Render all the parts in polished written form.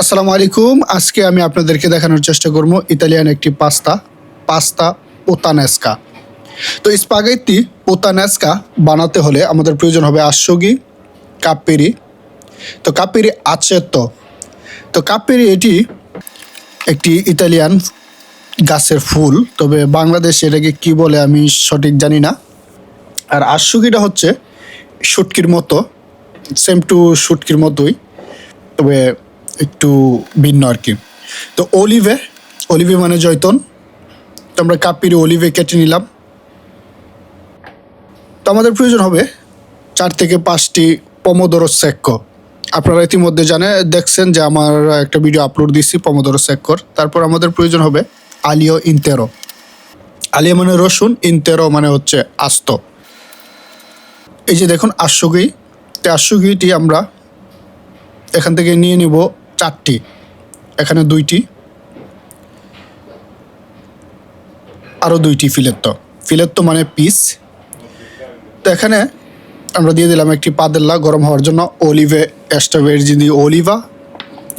আসসালামু আলাইকুম। আজকে আমি আপনাদেরকে দেখানোর চেষ্টা করব ইতালিয়ান একটি পাস্তা পুত্তানেস্কা। তো স্পাগেত্তি পুত্তানেস্কা বানাতে হলে আমাদের প্রয়োজন হবে আশোগি, কাপ্পিরি। তো কাপ্পিরি আচেত্তো। তো কাপ্পিরি এটি একটি ইতালিয়ান গাছের ফুল, তবে বাংলাদেশে এটাকে কি বলে আমি সঠিক জানি না। আর আশোগিটা হচ্ছে শুটকির মতো, সেম টু শুটকির মতোই, তবে একটু ভিন্ন আর কি। তো অলিভে মানে জয়তন। তো আমরা কাপ্পিরি অলিভে কেটে নিলাম। তো আমাদের প্রয়োজন হবে 4 থেকে 5টি পমোদোরো সেক্কো। আপনারা ইতিমধ্যে দেখছেন যে আমার একটা ভিডিও আপলোড দিচ্ছি পমোদোরো সেক্কোর। তারপর আমাদের প্রয়োজন হবে আলিও ইন্তেরো। আলিও মানে রসুন, ইন্তেরো মানে হচ্ছে আস্ত। এই যে দেখুন আশুগি, তো আশুগিটি আমরা এখান থেকে নিয়ে নিব 4টি, এখানে 2টি, আরও 2টি ফিলেত্তো মানে পিস। তো এখানে আমরা দিয়ে দিলাম একটি পাদেল্লা গরম হওয়ার জন্য অলিভে এক্সট্রা দি অলিভা,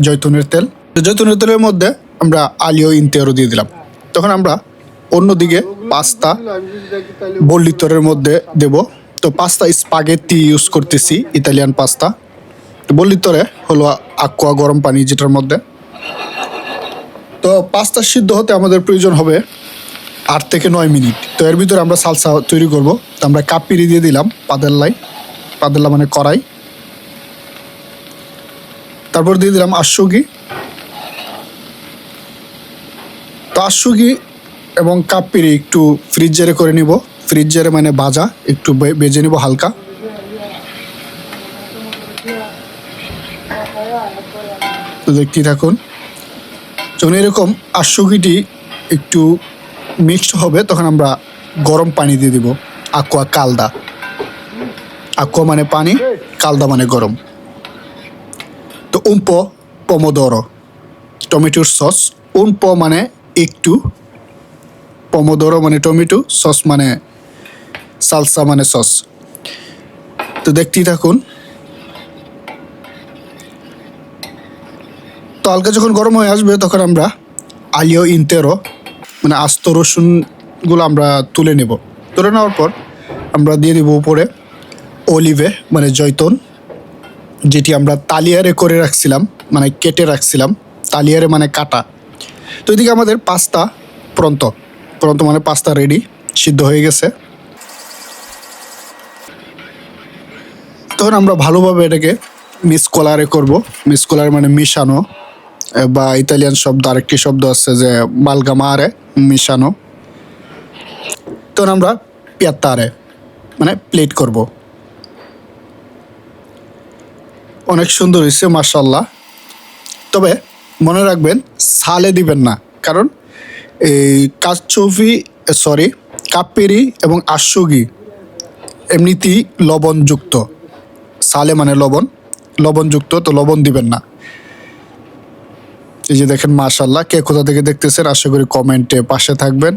জৈতুনের তেল। জৈতুনের তেলের মধ্যে আমরা আলিও ইন্তেরো দিয়ে দিলাম। তখন আমরা অন্যদিকে পাস্তা বল্লিতরের মধ্যে দেব। তো পাস্তা স্পাগেত্তি ইউজ করতেছি, ইতালিয়ান পাস্তা। বল্লিতরে হলো আকুয়া গরম পানি যেটার মধ্যে। তো পাস্তা সিদ্ধ হতে আমাদের প্রয়োজন হবে 8 থেকে 9 মিনিট। তো এর ভিতরে আমরা সালসা তৈরি করব। তো আমরা কাপ্পিরি দিয়ে দিলাম পাদেল্লা মানে কড়াই। তারপর দিয়ে দিলাম আশুগি। তো আশুগি এবং কাপ্পিরি একটু ফ্রিজে করে নিব। ফ্রিজে মানে ভাজা, একটু ভেজে নিব হালকা। তো দেখতেই থাকুন। যখন এরকম আশুগিটি একটু মিক্সড হবে তখন আমরা গরম পানি দিয়ে দিব। আকুয়া মানে পানি, কালদা মানে গরম। তো পমোদোরো টমেটোর সস। মানে একটু, পমোদোরো মানে টমেটো, সস মানে সালসা মানে সস। তো দেখতেই থাকুন। তো হালকা যখন গরম হয়ে আসবে তখন আমরা আলিও ইন্তেরো মানে আস্ত রসুনগুলো আমরা তুলে নেওয়ার পর আমরা দিয়ে দিব উপরে অলিভে মানে জৈতন, যেটি আমরা তালিয়ারে করে রাখছিলাম, মানে কেটে রাখছিলাম। তালিয়ারে মানে কাটা। তো এদিকে আমাদের পাস্তা প্রন্ত মানে পাস্তা রেডি, সিদ্ধ হয়ে গেছে। তখন আমরা ভালোভাবে এটাকে মিসকোলারে করব। মিসকোলারে মানে মিশানো, বা ইতালিয়ান শব্দ আরেকটি শব্দ আছে যে মালগামারে, মিশানো। তখন আমরা পিয়াত্তারে মানে প্লেট করব। অনেক সুন্দর হয়েছে মাশাআল্লাহ। তবে মনে রাখবেন সালে দিবেন না, কারণ এই কাপ্পিরি এবং আশুগি এমনিতেই লবণযুক্ত। সালে মানে লবণযুক্ত, তো লবণ দিবেন না। এই যে দেখেন মাশাআল্লাহ। কে কোথা থেকে দেখতেছেন আশা করি কমেন্টে পাশে থাকবেন।